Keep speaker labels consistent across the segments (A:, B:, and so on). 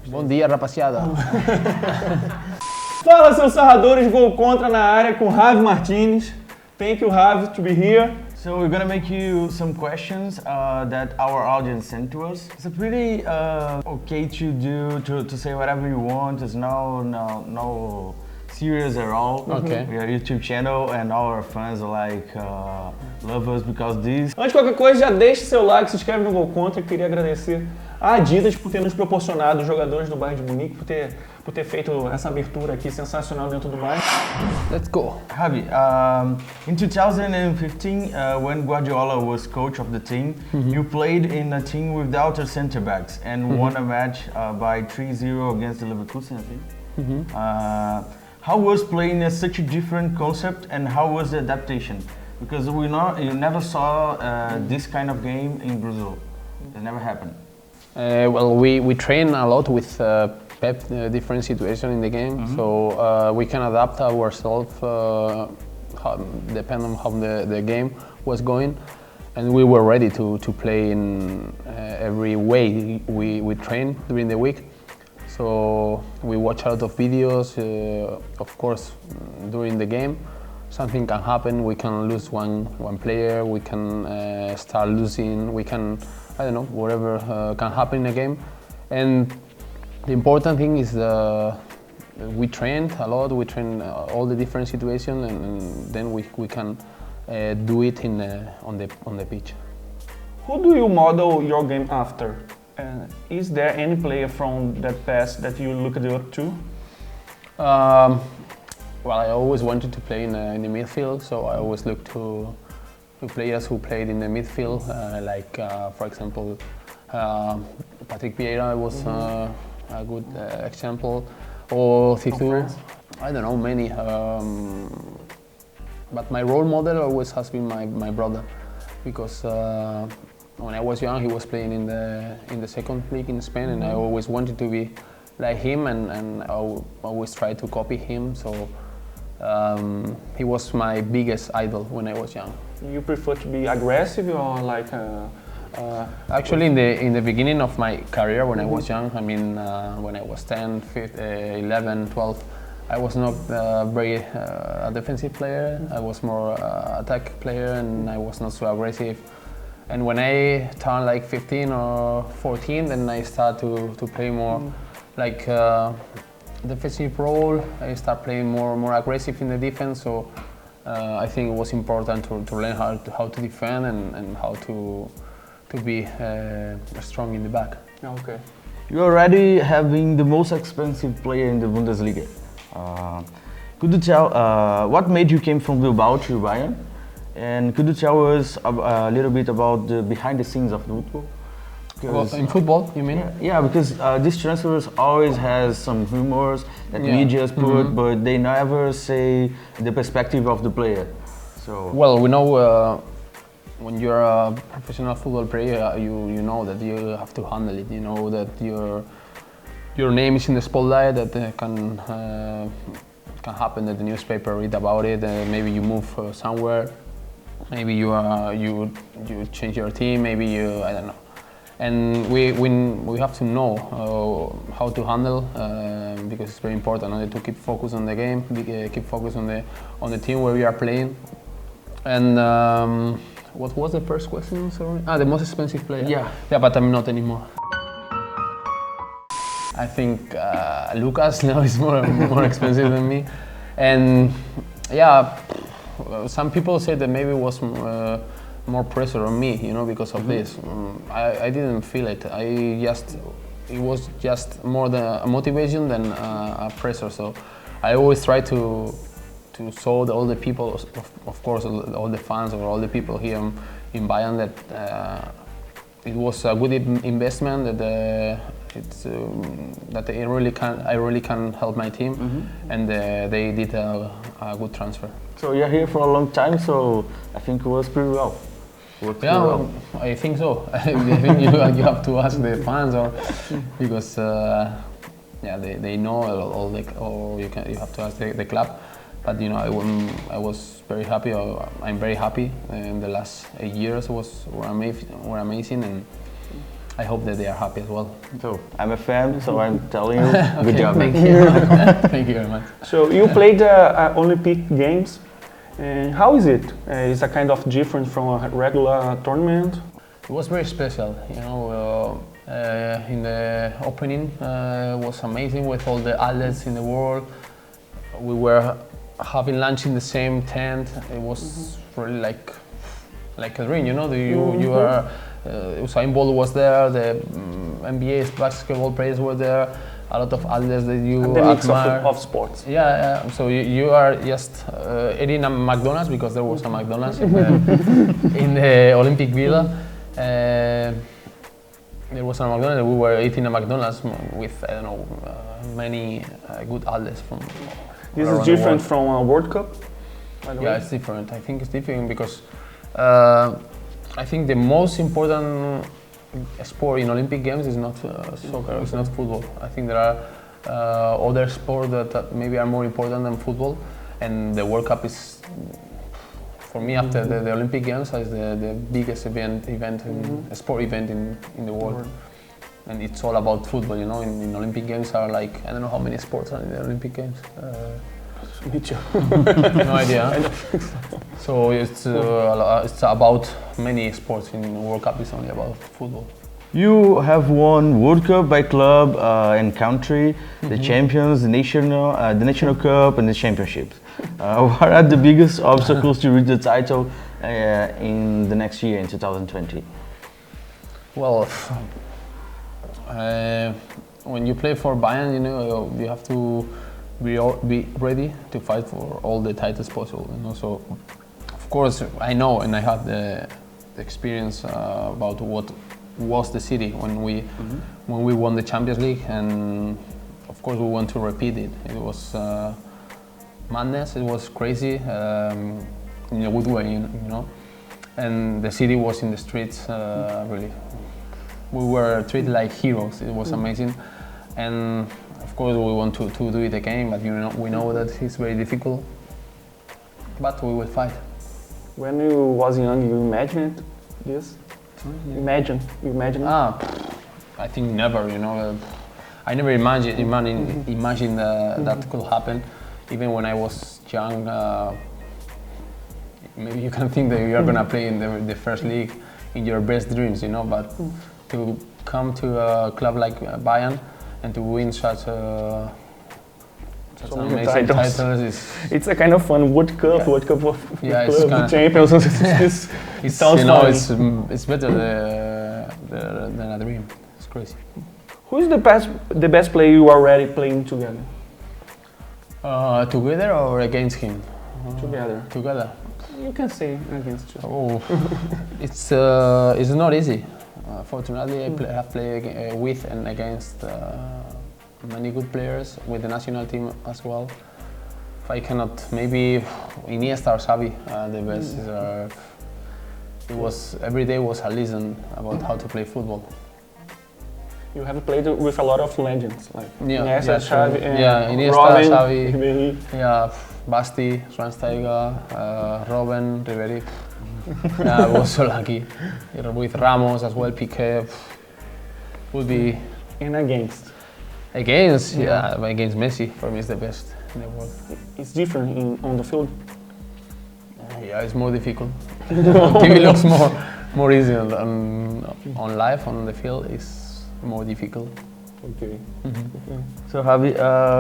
A: Bom dia, rapaziada.
B: Fala, seus sarradores, gol contra na área com Javi Martinez. Thank you, Javi, to be here.
C: So we're gonna make you some questions that our audience sent to us. It's a pretty okay to do, to say whatever you want. There's no serious at all.
A: Okay.
C: We are a YouTube channel and all our fans are like love us because this.
B: Antes de qualquer coisa, já deixe seu like, se inscreve no Gol Contra. Queria agradecer a Adidas por ter nos proporcionado os jogadores do Bayern de Munique, por ter feito essa abertura aqui sensacional dentro do Bayern.
A: Let's go.
C: Javi, in 2015, when Guardiola was coach of the team, you played in a team without your center backs and won a match by 3-0 against the Leverkusen, I think. How was playing such a different concept and how was the adaptation? Because you never saw this kind of game in Brazil. It never happened.
A: Well, we train a lot with Pep, different situation in the game, so we can adapt ourselves depending on how the game was going, and we were ready to play in every way we train during the week. So we watch a lot of videos. Of course, during the game, something can happen. We can lose one player. We can start losing. We can, I don't know, whatever can happen in a game. And the important thing is we trained a lot. We train all the different situations, and then we can do it on the pitch.
B: Who do you model your game after? Is there any player from that past that you looked up to?
A: Well, I always wanted to play in the midfield, so I always looked to players who played in the midfield, like, for example, Patrick Vieira was a good example, or Sisu. I don't know, many. But my role model always has been my brother, because when I was young, he was playing in the second league in Spain, and I always wanted to be like him, and I always tried to copy him. So he was my biggest idol when I was young.
B: You prefer to be aggressive or like?
A: Actually, in the beginning of my career, when I was young, I mean, when I was 10, 15, 11, 12, I was not very a defensive player. I was more attack player, and I was not so aggressive. And when I turned like 15 or 14, then I started to play more like defensive role. I started playing more aggressive in the defense. So I think it was important to learn how to defend and how to be strong in the back.
B: Okay.
C: You're already having the most expensive player in the Bundesliga. Could you tell what made you came from Bilbao to Bayern? And could you tell us a little bit about the behind the scenes of football?
A: Well, in football, you mean?
C: Yeah, because these transfers always has some rumors that media put, but they never say the perspective of the player. So
A: well, we know when you're a professional football player, you know that you have to handle it. You know that your name is in the spotlight. That can happen that the newspaper read about it. Maybe you move somewhere. Maybe you change your team. Maybe I don't know. And we have to know how to handle because it's very important to keep focus on the game, keep focus on the team where we are playing. And what was the first question? Sorry. The most expensive player. Yeah, but I'm not anymore. I think Lucas now is more expensive than me, and yeah, some people say that maybe it was more pressure on me, because of this. I didn't feel it. It was just more a motivation than a pressure. So I always try to show all the people, of course, all the fans or all the people here in Bayern that it was a good investment. That I really can help my team, and they did a good transfer.
C: So you're here for a long time, so I think it was pretty well.
A: Well, I think so. I think you have to ask the fans, because they know or you have to ask the club. But I was very happy. I'm very happy. In the last 8 years were amazing, and I hope that they are happy as well.
C: So I'm a fan, so I'm telling you, good
A: Okay,
C: job.
A: thank you. Thank you very much.
B: So you played Olympic Games, and how is it? Is a kind of different from a regular tournament?
A: It was very special, you know. In the opening, it was amazing with all the athletes in the world. We were having lunch in the same tent. It was really like a dream, you know. You are. Usain Bolt was there. The NBA basketball players were there. A lot of athletes that you
B: And the mix
A: admire.
B: of sports.
A: Yeah. So you are just eating a McDonald's, because there was a McDonald's in the Olympic Villa. There was a McDonald's. We were eating a McDonald's with, I don't know, many good athletes from.
B: This
A: around
B: is
A: the
B: different
A: world.
B: from a World Cup? By the way?
A: Yeah, it's different. I think it's different because I think the most important sport in Olympic Games is not soccer, it's not football. I think there are other sports that maybe are more important than football, and the World Cup is, for me, after the Olympic Games, is the biggest sport event in the world. And it's all about football, you know. In Olympic Games are like, I don't know how many sports are in the Olympic Games.
B: Me too.
A: No idea. So it's about many sports. In the World Cup, it's only about football.
C: You have won World Cup by club and country, the champions, the national cup, and the championships. What are the biggest obstacles to reach the title in the next year, in 2020?
A: Well, when you play for Bayern, you know, you have to be ready to fight for all the titles possible. You know, so of course I know, and I had the experience about what was the city when we won the Champions League, and of course we want to repeat it. It was madness. It was crazy in a good way, you know. And the city was in the streets. Really, we were treated like heroes. It was amazing, and of course we want to do it again. But you know, we know that it's very difficult. But we will fight.
B: When you was young, you imagined this? You imagine
A: I think never, you know. I never imagined that could happen. Even when I was young, maybe you can think that you are gonna play in the first league in your best dreams, you know. But to come to a club like Bayern and to win such an amazing titles is.
B: It's a kind of fun World Cup,
A: Yeah.
B: World Cup of
A: Yeah, it's
B: club,
A: kinda-
B: champions. It sounds
A: you know,
B: fun.
A: it's better than a dream. It's crazy.
B: Who is the best player you are already playing together?
A: Together or against him?
B: Together.
A: Together.
B: You can say against you.
A: Oh, it's not easy. Fortunately, I have played with and against many good players with the national team as well. If I cannot, maybe Iniesta or Xavi, the best. Every day was a lesson about how to play football.
B: You have played with a lot of legends, like
A: Yeah,
B: Iniesta,
A: yeah,
B: Xavi,
A: Iniesta,
B: Robin,
A: Xavi.
B: Ribéry.
A: Yeah, Basti, Schweinsteiger, Robben, Ribéry. Yeah, I was so lucky. With Ramos as well, Piqué. Would be
B: And against.
A: against Messi. For me, is the best in the world.
B: It's different on the field.
A: Yeah, it's more difficult. On TV looks more easy. On live, on the field, is more difficult.
B: Okay.
C: So Javi,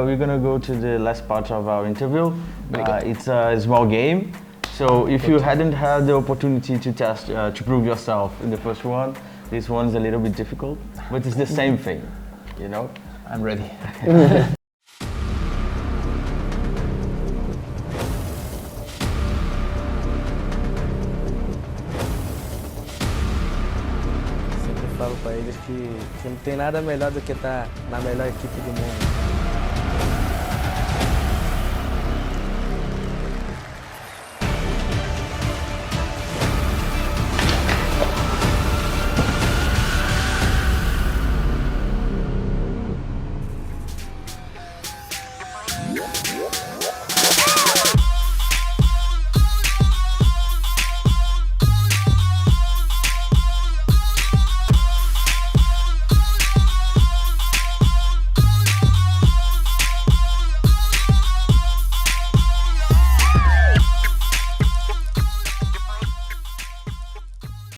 C: we're gonna go to the last part of our interview. It's a small game. So if you hadn't had the opportunity to test, to prove yourself in the first one, this one's a little bit difficult, but it's the same thing, you know?
A: I'm ready.
D: Sempre falo pra eles que não tem nada melhor do que estar na melhor equipe do mundo.